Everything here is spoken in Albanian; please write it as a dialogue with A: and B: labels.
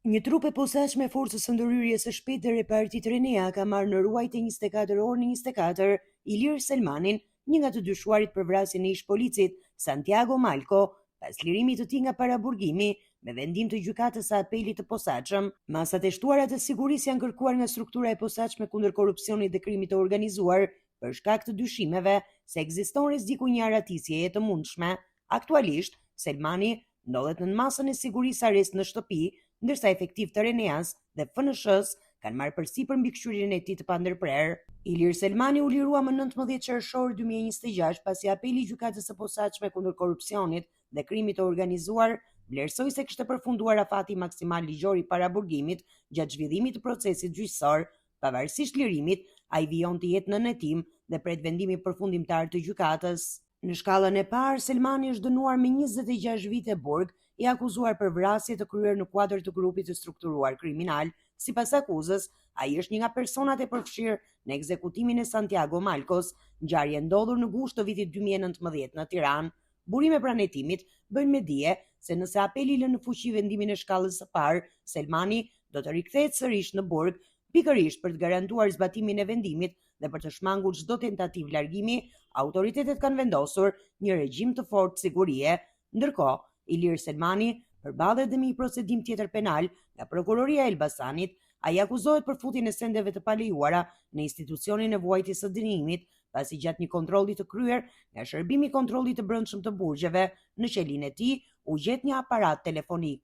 A: Një trup e posaçme e forcës së ndërhyrjes së shpejtë dhe repartit Renea ka marrë në ruajtje 24 orë në 24 Ilir Selmanin, një nga të dyshuarit për vrasjen e ish policit Santiago Malco, pas lirimit të tij nga paraburgimi me vendim të gjykatës së apelit të posaçëm. Masat e shtuara të sigurisë janë kërkuar nga struktura e posaçme kundër korrupsionit dhe krimit të organizuar për shkak të dyshimeve se ekziston rreziku një aratisjeje të mundshme. Aktualisht, Selmani ndodhet në masën e sigurisë arrest në shtëpi, ndërsa efektiv të Reneas dhe FNSH-s kanë marrë përsipër mbikëqyrjen e tij të pandërprer. Ilir Selmani u lirua më 19 qershor 2026 pasi apeli i gjykatës së posaçme kundër korrupsionit dhe krimit të organizuar vlerësoi se kishte përfunduar afati maksimal ligjor i paraburgimit gjatë zhvillimit të procesit gjyqësor. Pavarësisht lirimit, ai vijon të jetë nën hetim dhe pret vendimin përfundimtar të gjykatës. Në shkallën e parë, Selmani është dënuar me 26 vite burg, i akuzuar për vrasje të kryer në kuadër të grupit të strukturuar kriminal. Sipas akuzës, ai është një nga personat e përfshirë në ekzekutimin e Santiago Malcos, ngjarje ndodhur në gusht të vitit 2019 në Tiranë. Burime pranë hetimit bëjnë me dije se nëse apeli lë në fuqi vendimin e shkallës së parë, Selmani do të rikthehet sërish në burg, pikërisht për të garantuar zbatimin e vendimit dhe për të shmangur çdo tentativë largimi. Autoritetet kanë vendosur një regjim të fortë sigurie. Ndërkohë, Ilir Selmani përballet dhe me një procedim tjetër penal nga prokuroria e Elbasanit. Ai akuzohet për futjen e sendeve të palejuara në institucionin e vuajtjes së dënimit, pasi gjatë një kontrolli të kryer nga shërbimi i kontrollit të brendshëm të burgjeve, në qelin e tij u gjet një aparat telefonik.